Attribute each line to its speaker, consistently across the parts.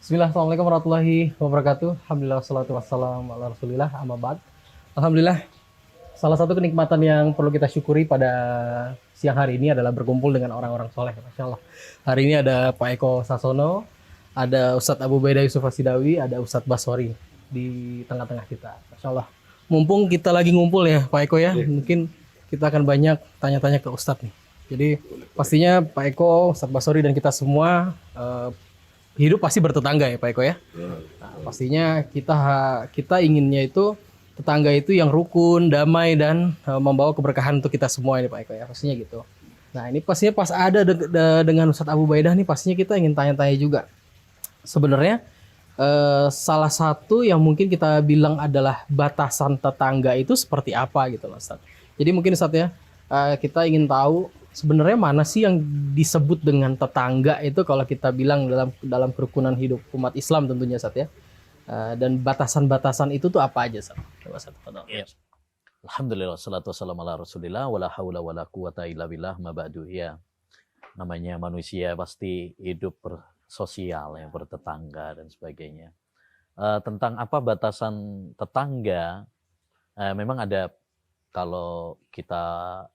Speaker 1: Bismillah, Assalamualaikum warahmatullahi wabarakatuh. Alhamdulillah, wassalatu wassalamu ala rasulillah, amma ba'd. Alhamdulillah, salah satu kenikmatan yang perlu kita syukuri pada siang hari ini adalah berkumpul dengan orang-orang soleh. Masya Allah. Hari ini ada Pak Eko Sasono, ada Ustadz Abu Baidah Yusuf Asidawi, ada Ustadz Basori di tengah-tengah kita. Masya Allah. Mumpung kita lagi ngumpul ya Pak Eko ya, mungkin kita akan banyak tanya-tanya ke Ustadz nih. Jadi pastinya Pak Eko, Ustadz Basori dan kita semua hidup pasti bertetangga ya Pak Eko ya. Nah, pastinya kita inginnya itu tetangga itu yang rukun, damai dan membawa keberkahan untuk kita semua ini Pak Eko ya. Pastinya gitu. Nah, ini pastinya pas ada dengan Ustadz Abu Baidah nih pastinya kita ingin tanya-tanya juga. Sebenarnya salah satu yang mungkin kita bilang adalah batasan tetangga itu seperti apa gitu loh Ustadz. Jadi mungkin Ustadz ya, kita ingin tahu sebenarnya mana sih yang disebut dengan tetangga itu kalau kita bilang dalam dalam kerukunan hidup umat Islam tentunya Ustadz ya. Dan batasan-batasan itu tuh apa aja Ustadz? Coba Ustadz, tafadhol.
Speaker 2: Ya. Alhamdulillah, salatu wassalamu ala rasulillah, wala hawla wala quwata illa billah, ma ba'du. Ya, namanya manusia pasti hidup bersosial, ya, bertetangga dan sebagainya. Tentang apa batasan tetangga, memang ada, kalau kita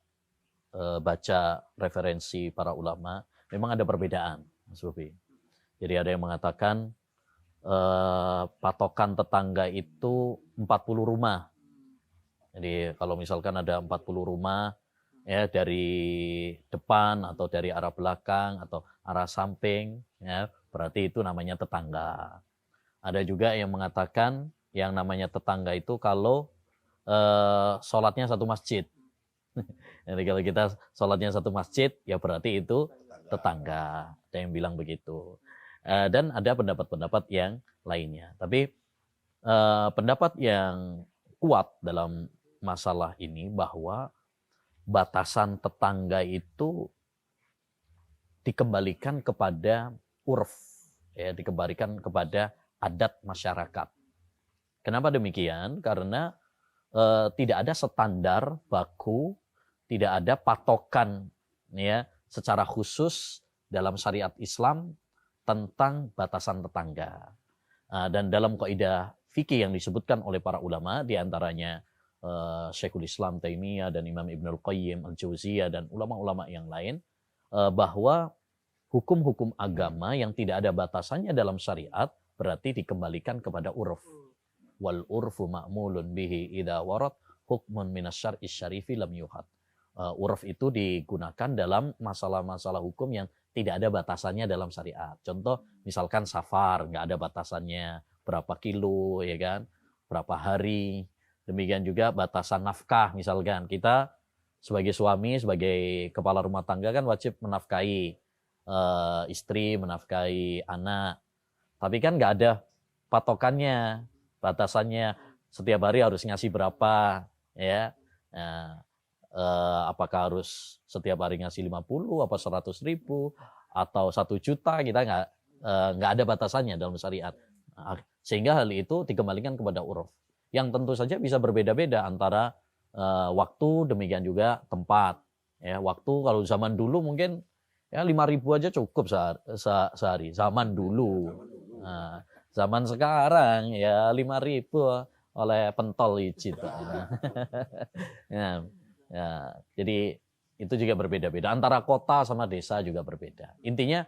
Speaker 2: baca referensi para ulama, memang ada perbedaan, Mas Bobi. Jadi ada yang mengatakan patokan tetangga itu 40 rumah. Jadi kalau misalkan ada 40 rumah ya, dari depan atau dari arah belakang atau arah samping ya, berarti itu namanya tetangga. Ada juga yang mengatakan yang namanya tetangga itu kalau sholatnya satu masjid. Jadi kalau kita sholatnya satu masjid ya berarti itu tetangga. Ada yang bilang begitu. Dan ada pendapat-pendapat yang lainnya. Tapi pendapat yang kuat dalam masalah ini bahwa batasan tetangga itu dikembalikan kepada urf, ya, dikembalikan kepada adat masyarakat. Kenapa demikian? Karena tidak ada standar baku, tidak ada patokan ya secara khusus dalam syariat Islam tentang batasan tetangga. Dan dalam kaidah fikih yang disebutkan oleh para ulama, diantaranya Syekhul Islam Taimiyah dan Imam Ibnul Qayyim Al-Jauziyah dan ulama-ulama yang lain, bahwa hukum-hukum agama yang tidak ada batasannya dalam syariat berarti dikembalikan kepada uruf. Wal urfu ma'mulun bihi idza warad hukmun minasyar'i syarifi lam yuhad. Uruf itu digunakan dalam masalah-masalah hukum yang tidak ada batasannya dalam syariat. Contoh misalkan safar, nggak ada batasannya berapa kilo, ya kan, berapa hari. Demikian juga batasan nafkah, misalkan kita sebagai suami, sebagai kepala rumah tangga kan wajib menafkahi istri, menafkahi anak. Tapi kan nggak ada patokannya, batasannya setiap hari harus ngasih berapa, ya. Nah, apakah harus setiap hari ngasih 50, apa 100 ribu, atau 1 juta, kita nggak ada batasannya dalam syariat. Sehingga hal itu dikembalikan kepada uruf. Yang tentu saja bisa berbeda-beda antara waktu, demikian juga tempat. Ya, waktu kalau zaman dulu mungkin ya 5.000 aja cukup sehari. Zaman dulu. Nah, zaman sekarang ya 5.000 oleh pentol ijit. Ya, ya, jadi itu juga berbeda-beda. Antara kota sama desa juga berbeda. Intinya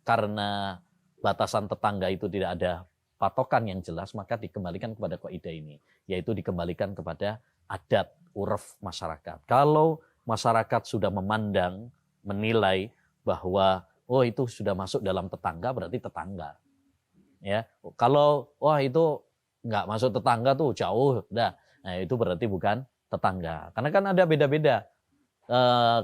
Speaker 2: karena batasan tetangga itu tidak ada patokan yang jelas, maka dikembalikan kepada kaidah ini, yaitu dikembalikan kepada adat uruf masyarakat. Kalau masyarakat sudah memandang, menilai bahwa oh itu sudah masuk dalam tetangga, berarti tetangga. Ya, kalau wah itu nggak masuk tetangga tuh jauh, dah, nah itu berarti bukan tetangga. Karena kan ada beda-beda.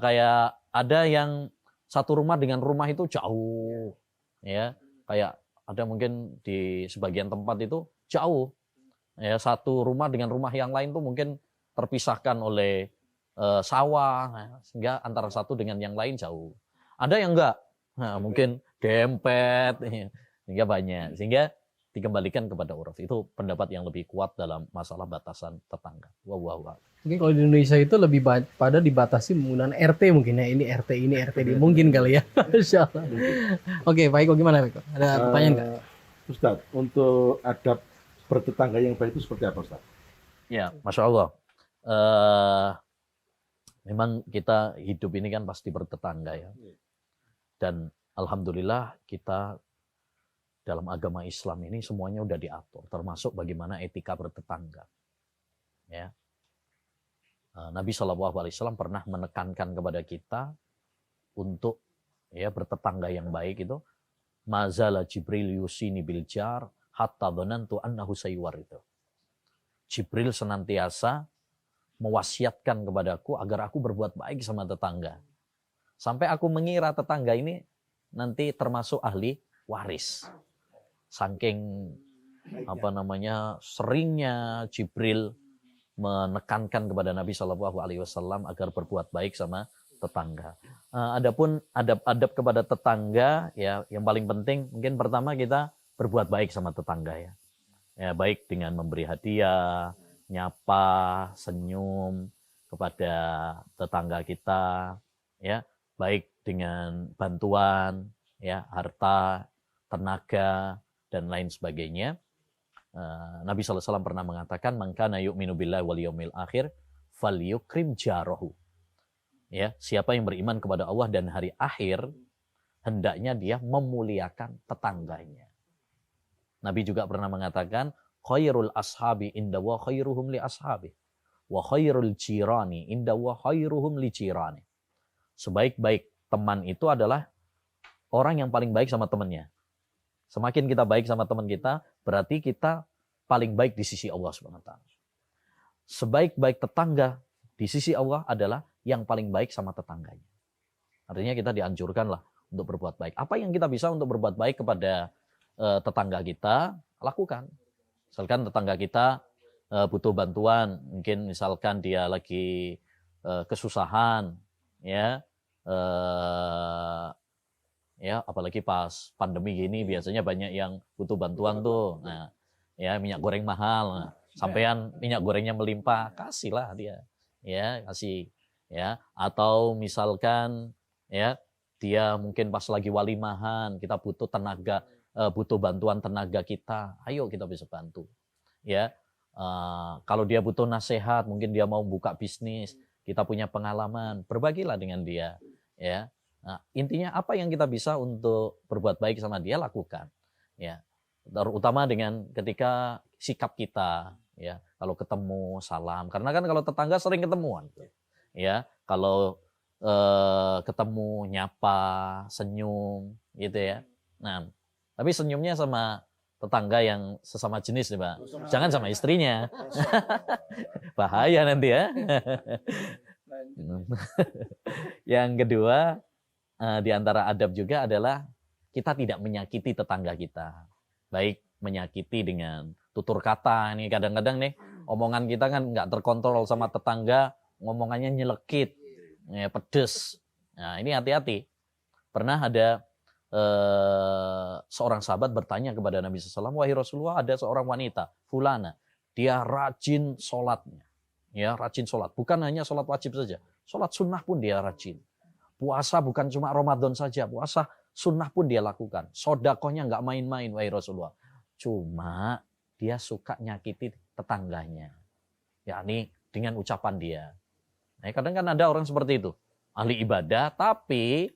Speaker 2: Kayak ada yang satu rumah dengan rumah itu jauh, ya, kayak ada mungkin di sebagian tempat itu jauh, ya, satu rumah dengan rumah yang lain tuh mungkin terpisahkan oleh sawah, sehingga antara satu dengan yang lain jauh. Ada yang enggak, nah, mungkin dempet, sehingga banyak. Sehingga dikembalikan kepada uruf. Itu pendapat yang lebih kuat dalam masalah batasan tetangga. Wah.
Speaker 1: Mungkin kalau di Indonesia itu lebih pada dibatasi menggunakan RT mungkin ya. Ini RT ini, RT ini. Mungkin kali ya. Insya Allah. Oke, Pak Iko gimana Pak Iko? Ada pertanyaan nggak?
Speaker 3: Ustaz, untuk adab bertetangga yang baik itu seperti apa Ustaz?
Speaker 2: Ya, Masya Allah. Memang kita hidup ini kan pasti bertetangga ya. Dan Alhamdulillah kita dalam agama Islam ini semuanya udah diatur. Termasuk bagaimana etika bertetangga. Ya. Nabi SAW pernah menekankan kepada kita untuk ya bertetangga yang baik itu. Mazala Jibril yusini bil jar hatta dhanantu annahu saywar itu. Jibril senantiasa mewasiatkan kepadaku agar aku berbuat baik sama tetangga. Sampai aku mengira tetangga ini nanti termasuk ahli waris. Saking seringnya Jibril menekankan kepada Nabi SAW agar berbuat baik sama tetangga. Adapun adab-adab kepada tetangga ya yang paling penting mungkin pertama kita berbuat baik sama tetangga ya. Ya baik dengan memberi hadiah, nyapa, senyum kepada tetangga kita, ya baik dengan bantuan, ya harta, tenaga dan lain sebagainya. Nabi SAW pernah mengatakan, "Man kana yu'minu billahi wal yaumil akhir, falyukrim jarahu." Ya, siapa yang beriman kepada Allah dan hari akhir, hendaknya dia memuliakan tetangganya. Nabi juga pernah mengatakan, khairul ashabi inda wa khairuhum li ashabi wa khairul jirani inda wa khairuhum li jirani. Sebaik-baik teman itu adalah orang yang paling baik sama temannya. Semakin kita baik sama teman kita, berarti kita paling baik di sisi Allah SWT. Sebaik-baik tetangga di sisi Allah adalah yang paling baik sama tetangganya. Artinya kita dianjurkanlah untuk berbuat baik. Apa yang kita bisa untuk berbuat baik kepada tetangga kita, lakukan. Misalkan tetangga kita butuh bantuan, mungkin misalkan dia lagi kesusahan, ya apalagi pas pandemi gini biasanya banyak yang butuh bantuan tuh. Nah, ya minyak goreng mahal, nah, sampean minyak gorengnya melimpah, kasihlah dia, ya kasih, ya atau misalkan ya dia mungkin pas lagi walimahan, kita butuh tenaga. Butuh bantuan tenaga kita, ayo kita bisa bantu. Ya, kalau dia butuh nasihat, mungkin dia mau buka bisnis, kita punya pengalaman, berbagilah dengan dia. Ya, nah, intinya apa yang kita bisa untuk berbuat baik sama dia lakukan. Ya, terutama dengan ketika sikap kita, ya kalau ketemu salam, karena kan kalau tetangga sering ketemuan. Ya, kalau ketemu nyapa, senyum, gitu ya. Nah. Tapi senyumnya sama tetangga yang sesama jenis nih Pak. Jangan sama istrinya. Bahaya nanti ya. Yang kedua, di antara adab juga adalah kita tidak menyakiti tetangga kita. Baik menyakiti dengan tutur kata. Nih kadang-kadang nih omongan kita kan nggak terkontrol sama tetangga. Ngomongannya nyelekit, ya, pedes. Nah ini hati-hati. Pernah ada seorang sahabat bertanya kepada Nabi SAW, wahai Rasulullah, ada seorang wanita, fulana, dia rajin sholatnya, ya rajin sholat, bukan hanya sholat wajib saja, sholat sunnah pun dia rajin, puasa bukan cuma Ramadan saja, puasa sunnah pun dia lakukan, sodakohnya nggak main-main, wahai Rasulullah, cuma dia suka nyakiti tetangganya, yakni dengan ucapan dia. Nah, kadang kan ada orang seperti itu, ahli ibadah, tapi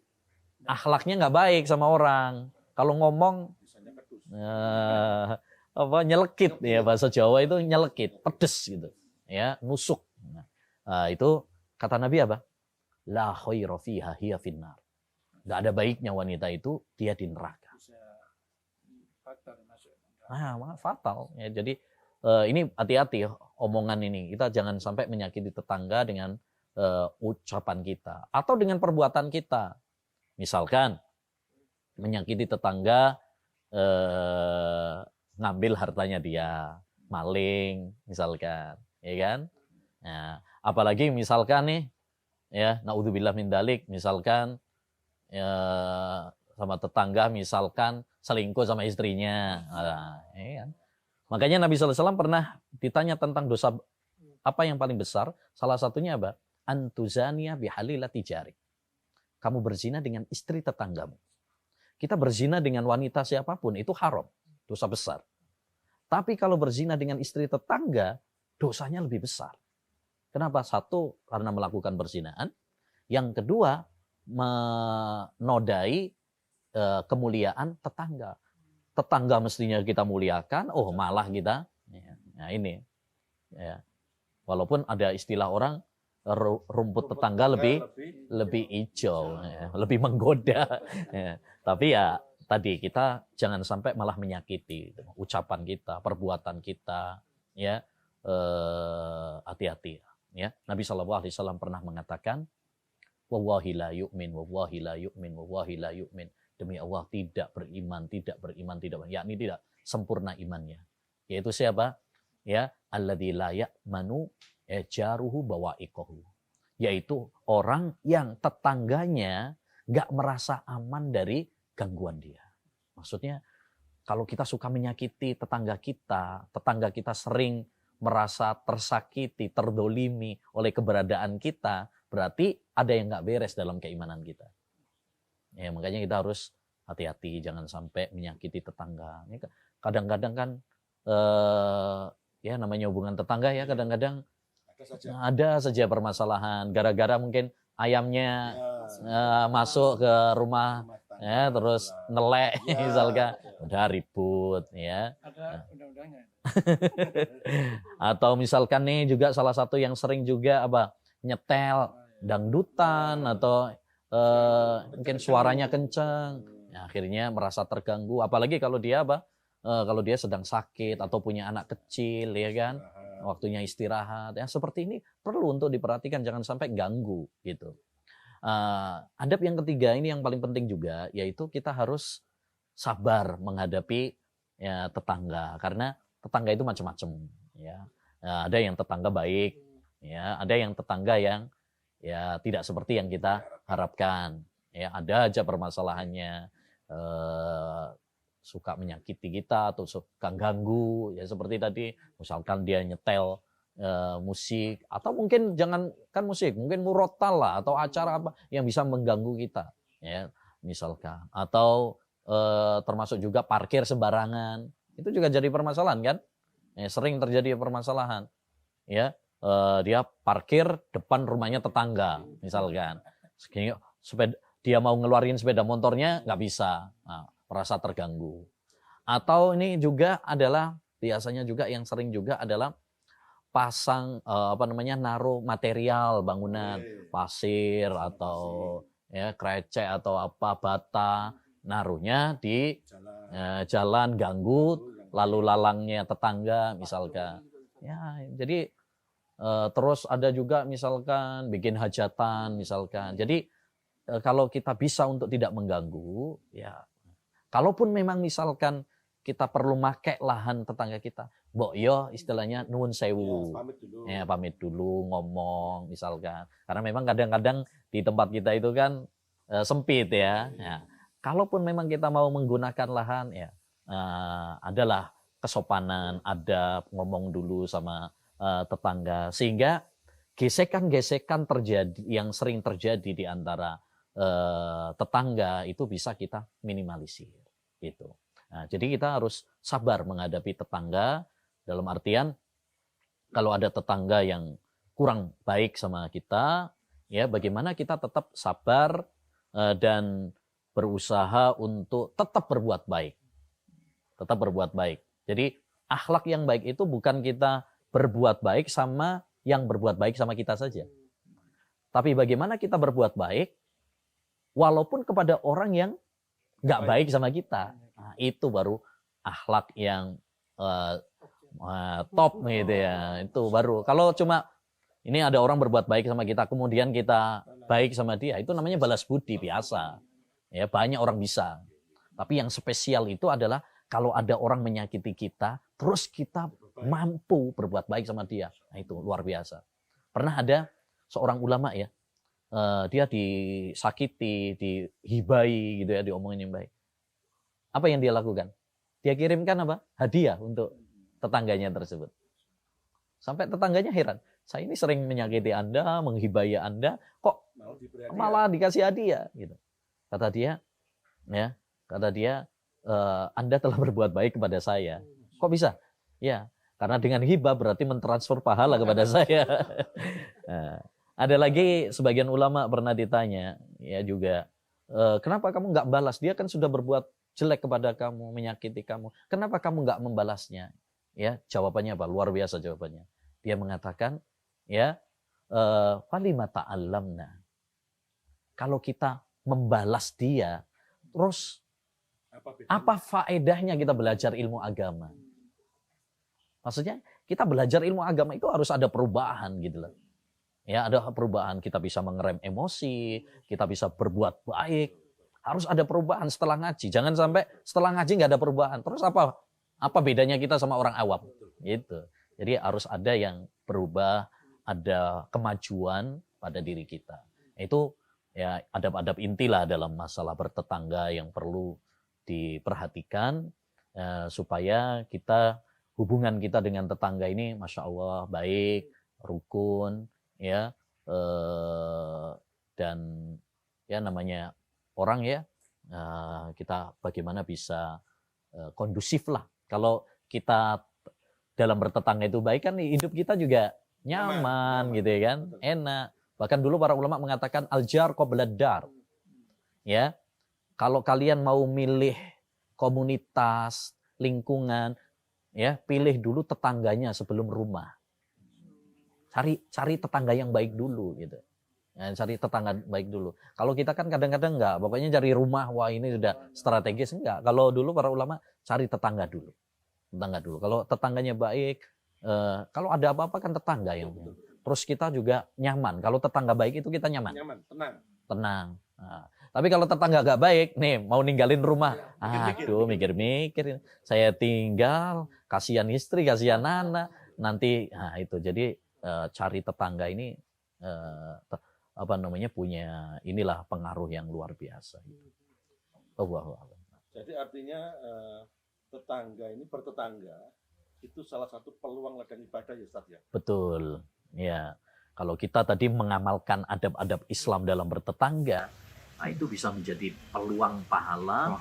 Speaker 2: akhlaknya nggak baik sama orang. Kalau ngomong nyelekit ya, bahasa Jawa itu nyelekit, pedes gitu. Ya, nusuk. Nah, itu kata Nabi apa? La khaira fiha hiya finnar. Enggak ada baiknya wanita itu, dia di neraka. Nah, fatal ya. Jadi ini hati-hati omongan ini. Kita jangan sampai menyakiti tetangga dengan ucapan kita atau dengan perbuatan kita. Misalkan menyakiti tetangga, ngambil hartanya dia, maling, misalkan, ya kan? Nah, apalagi misalkan nih, ya, naudzubillah min dalik, misalkan sama tetangga, misalkan selingkuh sama istrinya. Nah, ya kan? Makanya Nabi SAW pernah ditanya tentang dosa apa yang paling besar. Salah satunya apa? Antuzania bihalilati jari. Kamu berzina dengan istri tetanggamu. Kita berzina dengan wanita siapapun itu haram, dosa besar. Tapi kalau berzina dengan istri tetangga, dosanya lebih besar. Kenapa? Satu, karena melakukan perzinaan. Yang kedua, menodai kemuliaan tetangga. Tetangga mestinya kita muliakan, oh malah kita. Nah ini. Ya. Walaupun ada istilah orang, rumput tetangga lebih hijau, ya, lebih menggoda. Ya. Tapi ya tadi kita jangan sampai malah menyakiti ucapan kita, perbuatan kita. Ya, hati-hati. Ya, Nabi SAW pernah mengatakan, wallahi la yu'min, wallahi la yu'min, wallahi la yu'min. Demi Allah tidak beriman, yakni tidak sempurna imannya. Yaitu siapa? Ya, alladzi la ya'manu jaruhu bawa'iqahu. Yaitu orang yang tetangganya nggak merasa aman dari gangguan dia. Maksudnya kalau kita suka menyakiti tetangga kita sering merasa tersakiti, terdolimi oleh keberadaan kita, berarti ada yang nggak beres dalam keimanan kita. Ya, makanya kita harus hati-hati, jangan sampai menyakiti tetangga. Kadang-kadang kan, ya namanya hubungan tetangga ya, kadang-kadang ada saja permasalahan. Gara-gara mungkin ayamnya masuk ke rumah, ya, terus nelek, misalkan, udah ribut, ya.
Speaker 4: Ada undang-undangnya.
Speaker 2: Atau misalkan nih juga salah satu yang sering juga apa, nyetel dangdutan atau mungkin suaranya kencang, ya, akhirnya merasa terganggu. Apalagi kalau dia apa, kalau dia sedang sakit atau punya anak kecil, ya kan, waktunya istirahat. Ya seperti ini perlu untuk diperhatikan, jangan sampai ganggu gitu. Adab yang ketiga ini yang paling penting juga, yaitu kita harus sabar menghadapi ya tetangga, karena tetangga itu macam-macam, ya. Ada yang tetangga baik, ya, ada yang tetangga yang ya tidak seperti yang kita harapkan, ya, ada aja permasalahannya, suka menyakiti kita atau suka ganggu, ya seperti tadi, misalkan dia nyetel musik, atau mungkin jangankan musik, mungkin murotal lah atau acara apa yang bisa mengganggu kita, ya misalkan, atau termasuk juga parkir sembarangan, itu juga jadi permasalahan kan, ya, sering terjadi permasalahan, ya. Dia parkir depan rumahnya tetangga, misalkan. Dia mau ngeluarin sepeda motornya nggak bisa, merasa terganggu. Atau ini juga adalah biasanya juga yang sering juga adalah pasang naruh material bangunan, pasir atau ya krecek atau apa bata, naruhnya di jalan, ganggu lalu lalangnya tetangga misalkan. Ya, jadi terus ada juga misalkan bikin hajatan misalkan. Jadi kalau kita bisa untuk tidak mengganggu, ya kalaupun memang misalkan kita perlu make lahan tetangga kita, mbok yo istilahnya nuwun sewu. Ya, pamit dulu ngomong misalkan. Karena memang kadang-kadang di tempat kita itu kan sempit ya. Ya. Kalaupun memang kita mau menggunakan lahan, ya adalah kesopanan, adab, ngomong dulu sama tetangga, sehingga gesekan-gesekan terjadi yang sering terjadi di antara tetangga itu bisa kita minimalisir gitu. Nah, jadi kita harus sabar menghadapi tetangga, dalam artian kalau ada tetangga yang kurang baik sama kita, ya bagaimana kita tetap sabar dan berusaha untuk tetap berbuat baik. Tetap berbuat baik. Jadi akhlak yang baik itu bukan kita berbuat baik sama yang berbuat baik sama kita saja. Tapi bagaimana kita berbuat baik walaupun kepada orang yang nggak baik sama kita. Nah, itu baru akhlak yang top gitu ya. Itu baru. Kalau cuma ini ada orang berbuat baik sama kita, kemudian kita baik sama dia, itu namanya balas budi biasa. Ya, banyak orang bisa. Tapi yang spesial itu adalah kalau ada orang menyakiti kita, terus kita mampu berbuat baik sama dia. Nah, itu luar biasa. Pernah ada seorang ulama ya, dia disakiti, dihibai gitu ya, diomongin yang baik. Apa yang dia lakukan? Dia kirimkan apa? Hadiah untuk tetangganya tersebut. Sampai tetangganya heran. Saya ini sering menyakiti Anda, menghibai Anda, kok malah dikasih hadiah gitu. Kata dia, Anda telah berbuat baik kepada saya. Kok bisa? Ya, karena dengan hibah berarti mentransfer pahala kepada saya. Nah, ada lagi sebagian ulama pernah ditanya, ya juga, kenapa kamu nggak balas? Dia kan sudah berbuat jelek kepada kamu, menyakiti kamu. Kenapa kamu nggak membalasnya? Ya, jawabannya apa? Luar biasa jawabannya. Dia mengatakan, falima ta'allamna. Kalau kita membalas dia, terus apa faedahnya kita belajar ilmu agama? Maksudnya kita belajar ilmu agama itu harus ada perubahan gitu loh. Ya, ada perubahan, kita bisa mengerem emosi, kita bisa berbuat baik. Harus ada perubahan setelah ngaji. Jangan sampai setelah ngaji nggak ada perubahan. Terus apa bedanya kita sama orang awam? Gitu. Jadi harus ada yang berubah, ada kemajuan pada diri kita. Itu ya adab-adab inti lah dalam masalah bertetangga yang perlu diperhatikan supaya hubungan kita dengan tetangga ini, masya Allah, baik, rukun, ya, dan ya namanya orang ya, kita bagaimana bisa kondusif lah. Kalau kita dalam bertetangga itu baik kan, hidup kita juga nyaman gitu ya kan, enak. Bahkan dulu para ulama mengatakan al-jar qabla dar. Ya, kalau kalian mau milih komunitas, lingkungan, ya pilih dulu tetangganya sebelum rumah. Cari tetangga yang baik dulu gitu. Ya, cari tetangga baik dulu. Kalau kita kan kadang-kadang enggak, pokoknya cari rumah, wah ini sudah strategis, enggak. Kalau dulu para ulama cari tetangga dulu. Tetangga dulu. Kalau tetangganya baik, kalau ada apa-apa kan tetangga yang. Terus kita juga nyaman. Kalau tetangga baik itu kita nyaman. Tenang. Nah, tapi kalau tetangga gak baik, nih mau ninggalin rumah, aduh mikir-mikir, saya tinggal, kasihan istri, kasihan anak, nanti, nah itu. Jadi cari tetangga ini punya inilah pengaruh yang luar biasa.
Speaker 3: Jadi artinya bertetangga itu salah satu peluang ladang ibadah ya Ustaz ya.
Speaker 2: Betul. Ya, kalau kita tadi mengamalkan adab-adab Islam dalam bertetangga, nah itu bisa menjadi peluang pahala,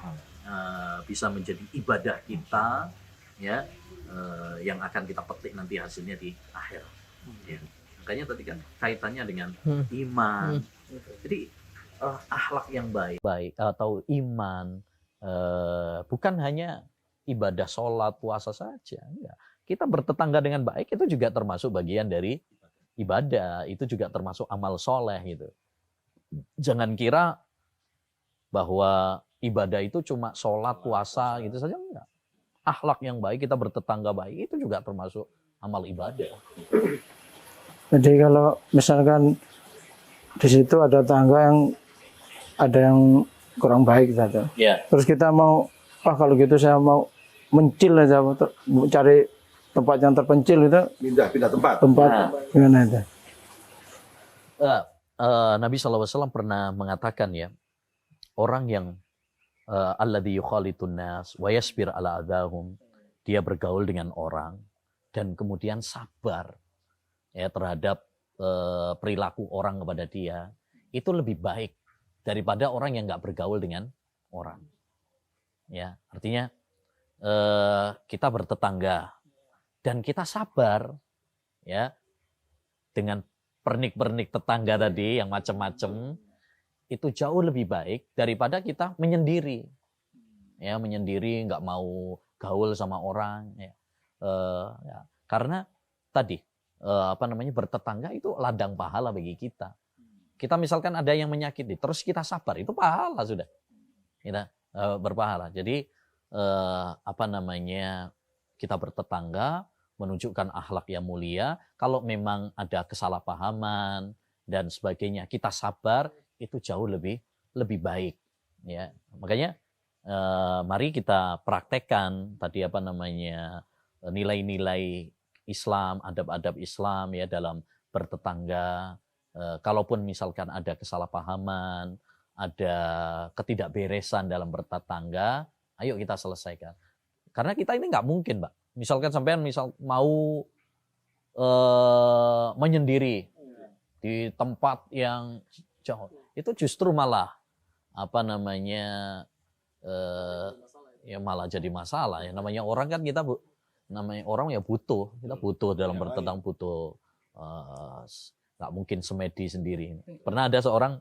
Speaker 2: bisa menjadi ibadah kita, ya, yang akan kita petik nanti hasilnya di akhir. Ya. Makanya tadi kan kaitannya dengan iman. Jadi akhlak yang baik atau iman bukan hanya ibadah sholat, puasa saja. Enggak. Kita bertetangga dengan baik itu juga termasuk bagian dari ibadah, itu juga termasuk amal soleh gitu. Jangan kira bahwa ibadah itu cuma sholat, puasa gitu saja, enggak. Akhlak yang baik, kita bertetangga baik, itu juga termasuk amal ibadah.
Speaker 4: Jadi kalau misalkan di situ ada tangga ada yang kurang baik saja.
Speaker 2: Yeah.
Speaker 4: Terus kita mau, kalau gitu saya mau mencil aja, cari tempat yang terpencil itu.
Speaker 3: Pindah tempat.
Speaker 4: Gimana itu?
Speaker 2: Nabi SAW pernah mengatakan ya, orang yang alladzi yukhalitun nas wa yasbir ala adahum, dia bergaul dengan orang dan kemudian sabar ya terhadap perilaku orang kepada dia, itu lebih baik daripada orang yang nggak bergaul dengan orang. Ya, artinya kita bertetangga dan kita sabar ya dengan pernik-pernik tetangga tadi yang macam-macam, itu jauh lebih baik daripada kita menyendiri. Ya, menyendiri, nggak mau gaul sama orang ya. Karena tadi bertetangga itu ladang pahala bagi kita. Kita misalkan ada yang menyakiti, terus kita sabar, itu pahala sudah. Kita berpahala. Jadi kita bertetangga menunjukkan akhlak yang mulia. Kalau memang ada kesalahpahaman dan sebagainya, kita sabar, itu jauh lebih baik. Ya, makanya mari kita praktekkan tadi nilai-nilai Islam, adab-adab Islam ya dalam bertetangga. Kalaupun misalkan ada kesalahpahaman, ada ketidakberesan dalam bertetangga, Ayo kita selesaikan. Karena kita ini nggak mungkin, Mbak. Misalkan sampean mau menyendiri di tempat yang jauh, itu justru malah apa namanya ya malah jadi masalah ya. Namanya orang kan namanya orang ya butuh, kita butuh dalam bertentang, butuh nggak mungkin semedi sendiri. Pernah ada seorang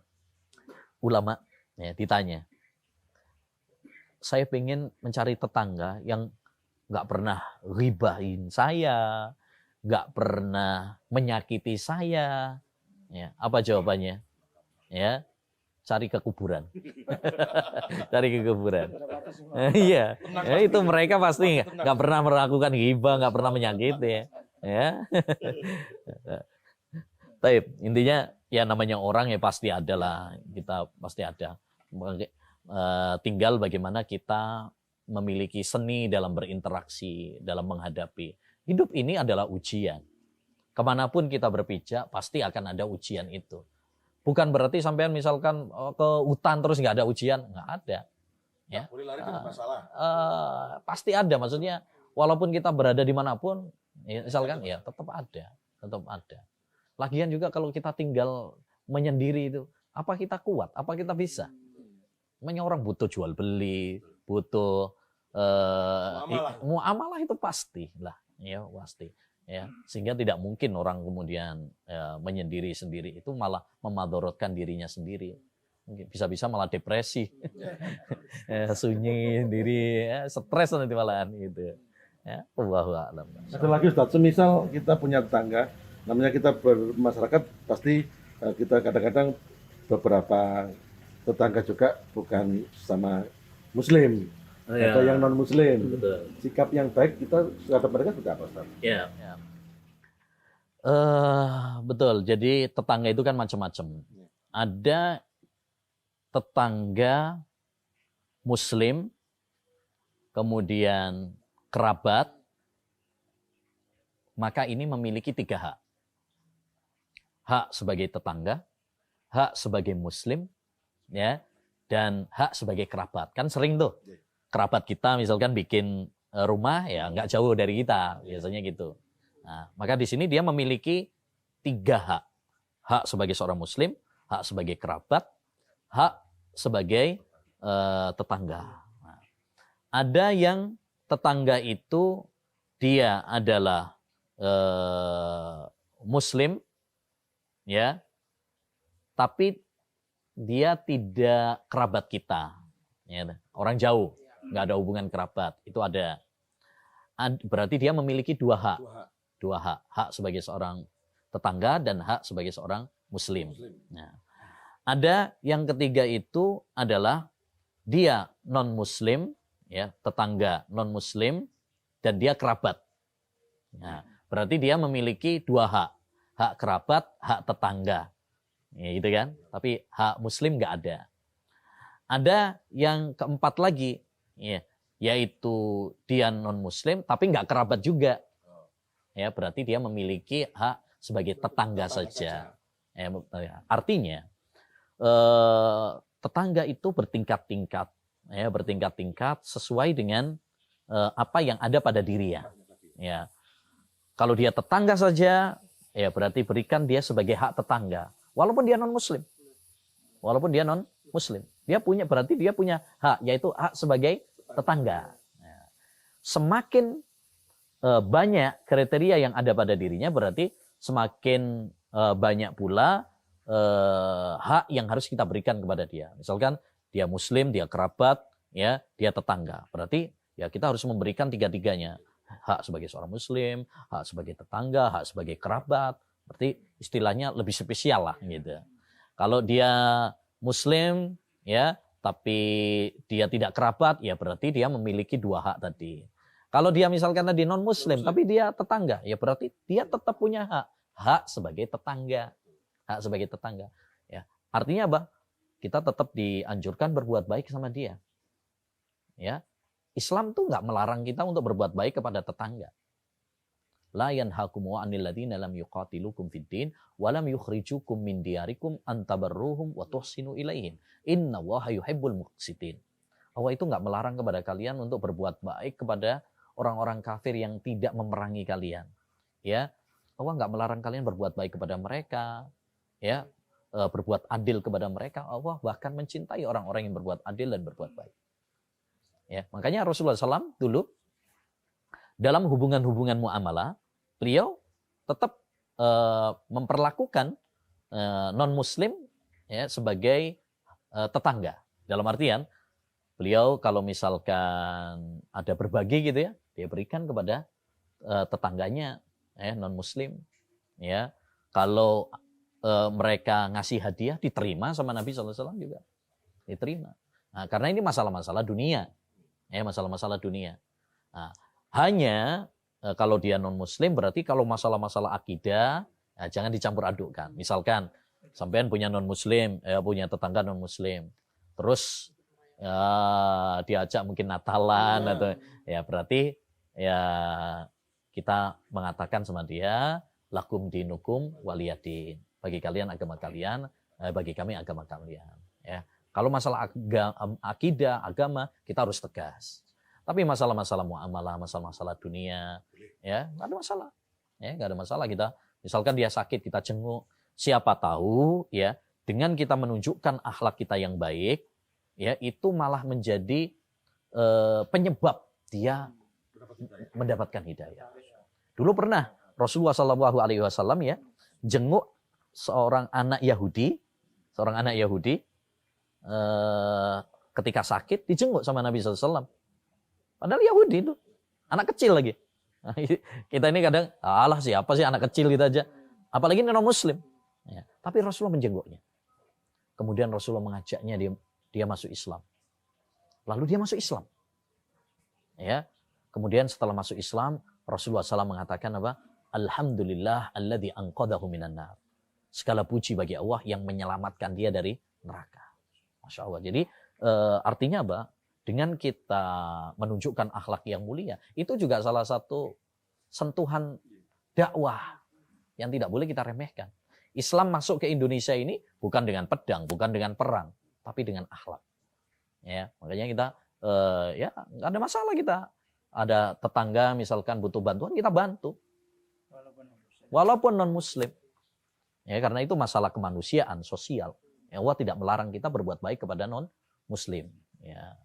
Speaker 2: ulama ya ditanya, saya pengen mencari tetangga yang nggak pernah ribahin saya, nggak pernah menyakiti saya. Ya, apa jawabannya? Ya, cari ke kuburan. Cari ke kuburan. Iya, ya, itu mereka pasti nggak pernah melakukan ghibah, nggak pernah menyakiti. Ya. Tapi intinya ya namanya orang ya pasti ada lah, kita pasti ada. Tinggal bagaimana kita memiliki seni dalam berinteraksi, dalam menghadapi. Hidup ini adalah ujian. Kemanapun kita berpijak, pasti akan ada ujian itu. Bukan berarti sampean misalkan ke hutan terus nggak ada ujian, nggak ada. Ya.
Speaker 3: Boleh lari dengan masalah.
Speaker 2: Pasti ada, maksudnya walaupun kita berada dimanapun, ya, misalkan ya tetap ada. Lagian juga kalau kita tinggal menyendiri itu, apa kita kuat, apa kita bisa? Namanya orang butuh jual beli, butuh muamalah itu pasti lah, ya pasti. Ya, sehingga tidak mungkin orang kemudian menyendiri sendiri itu malah memadorotkan dirinya sendiri. Bisa-bisa malah depresi, sunyi sendiri, stres nanti malahan gitu. Ya, Allahu a'lam.
Speaker 3: Ada lagi Ustaz, semisal kita punya tetangga, namanya kita bermasyarakat, pasti kita kadang-kadang beberapa tetangga juga bukan sama Muslim, ada yang non Muslim.
Speaker 2: Betul.
Speaker 3: Sikap yang baik kita terhadap mereka seperti apa, Ustaz?
Speaker 2: Ya. Betul. Jadi tetangga itu kan macam-macam. Ada tetangga Muslim, kemudian kerabat, maka ini memiliki 3 hak. Hak sebagai tetangga, hak sebagai Muslim, ya, dan hak sebagai kerabat. Kan sering tuh kerabat kita misalkan bikin rumah ya nggak jauh dari kita, biasanya gitu. Nah, maka di sini dia memiliki 3 hak. Hak sebagai seorang Muslim, hak sebagai kerabat, hak sebagai tetangga. Nah, ada yang tetangga itu dia adalah Muslim, ya, tapi dia tidak kerabat kita, ya, orang jauh, nggak ada hubungan kerabat. Itu ada. Berarti dia memiliki 2 hak. 2 hak. Hak sebagai seorang tetangga dan hak sebagai seorang Muslim. Nah, ada yang ketiga itu adalah dia non-Muslim, ya, tetangga non-Muslim, dan dia kerabat. Nah, berarti dia memiliki 2 hak. Hak kerabat, hak tetangga. Ya, gitu kan? Tapi hak Muslim nggak ada. Ada yang keempat lagi, ya, yaitu dia non-Muslim, tapi nggak kerabat juga. Ya, berarti dia memiliki hak sebagai tetangga saja. Ya, artinya tetangga itu bertingkat-tingkat, ya, bertingkat-tingkat sesuai dengan apa yang ada pada dirinya. Ya, kalau dia tetangga saja, ya berarti berikan dia sebagai hak tetangga, walaupun dia non Muslim, berarti dia punya hak, yaitu hak sebagai tetangga. Ya. Semakin banyak kriteria yang ada pada dirinya, berarti semakin banyak pula hak yang harus kita berikan kepada dia. Misalkan dia Muslim, dia kerabat, ya, dia tetangga. Berarti ya kita harus memberikan 3-tiganya. Hak sebagai seorang Muslim, hak sebagai tetangga, hak sebagai kerabat. Berarti istilahnya lebih spesial lah gitu. Kalau dia Muslim, ya, tapi dia tidak kerabat, ya berarti dia memiliki 2 hak tadi. Kalau dia misalkan tadi non-Muslim, tapi dia tetangga, ya berarti dia tetap punya hak. Hak sebagai tetangga. Hak sebagai tetangga. Ya. Artinya apa? Kita tetap dianjurkan berbuat baik sama dia. Ya. Islam tuh nggak melarang kita untuk berbuat baik kepada tetangga. La yanhakum 'anil ladzina lam yuqatilukum fid din wa lam yukhrijukum min diyarikum an tabarruhum wa tuhsinu ilaihim. Innallaha yuhibbul muqsitin. Allah itu nggak melarang kepada kalian untuk berbuat baik kepada orang-orang kafir yang tidak memerangi kalian. Ya, Allah nggak melarang kalian berbuat baik kepada mereka, ya, berbuat adil kepada mereka. Allah bahkan mencintai orang-orang yang berbuat adil dan berbuat baik. Ya, makanya Rasulullah SAW dulu dalam hubungan-hubungan muamalah, beliau tetap memperlakukan non-Muslim ya sebagai tetangga. Dalam artian beliau kalau misalkan ada berbagi gitu ya, dia berikan kepada tetangganya non-Muslim. Ya, kalau mereka ngasih hadiah diterima sama Nabi SAW juga, diterima. Nah, karena ini masalah-masalah dunia, masalah-masalah dunia. Nah, hanya kalau dia non-Muslim berarti kalau masalah-masalah akidah jangan dicampur adukkan. Misalkan sampean punya non-Muslim, punya tetangga non-Muslim, terus diajak mungkin Natalan atau ya berarti ya kita mengatakan sama dia lakum dinukum waliyadin. Bagi kalian agama kalian, bagi kami agama kalian. Ya. Kalau masalah akidah, agama, kita harus tegas. Tapi masalah-masalah muamalah, masalah-masalah dunia, ya nggak ada masalah. Ya nggak ada masalah kita. Misalkan dia sakit, kita jenguk. Siapa tahu, ya dengan kita menunjukkan akhlak kita yang baik, ya itu malah menjadi penyebab dia mendapatkan hidayah. Dulu pernah Rasulullah SAW ya jenguk seorang anak Yahudi, ketika sakit dijenguk sama Nabi SAW. Padahal Yahudi itu anak kecil lagi. Kita ini kadang alah siapa sih anak kecil gitu aja, apalagi non Muslim. Ya, tapi Rasulullah menjenguknya. Kemudian Rasulullah mengajaknya dia masuk Islam. Lalu dia masuk Islam. Ya, kemudian setelah masuk Islam Rasulullah SAW mengatakan apa? Alhamdulillah alladzi anqadhahu minan nar. Segala puji bagi Allah yang menyelamatkan dia dari neraka. Masya Allah. Jadi artinya apa? Dengan kita menunjukkan akhlak yang mulia, itu juga salah satu sentuhan dakwah yang tidak boleh kita remehkan. Islam masuk ke Indonesia ini bukan dengan pedang, bukan dengan perang, tapi dengan akhlak. Ya, makanya kita ya nggak ada masalah kita. Ada tetangga misalkan butuh bantuan, kita bantu. Walaupun non-Muslim. Ya, karena itu masalah kemanusiaan, sosial. Ya, Allah tidak melarang kita berbuat baik kepada non-Muslim. Ya.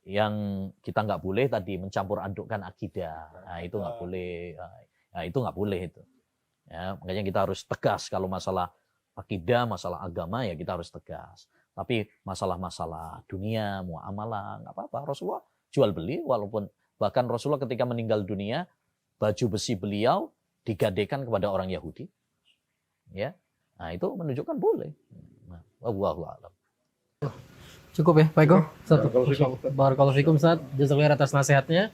Speaker 2: Yang kita nggak boleh tadi mencampur adukkan akidah. Nah, itu nggak boleh. Nah, itu nggak boleh itu. Ya, makanya kita harus tegas kalau masalah akidah, masalah agama ya kita harus tegas. Tapi masalah-masalah dunia, muamalah, nggak apa-apa. Rasulullah jual beli, walaupun bahkan Rasulullah ketika meninggal dunia, baju besi beliau digadekan kepada orang Yahudi. Ya, nah itu menunjukkan boleh. Nah, wallahu a'lam.
Speaker 1: Cukup ya, Pak Eko? Barakallahu fikum Ustaz. Jazakallahu atas nasihatnya.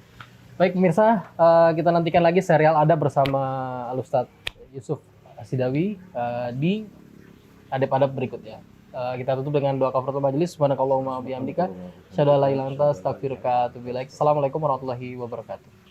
Speaker 1: Baik pemirsa, kita nantikan lagi serial Adab bersama Al-Ustaz Yusuf Asidawi di adab-adab berikutnya. Kita tutup dengan doa kafaratul majelis. Subhanakallahumma wa bihamdika, asyhadu an la ilaha illa anta, astaghfiruka wa atubu ilaik. Assalamualaikum warahmatullahi wabarakatuh.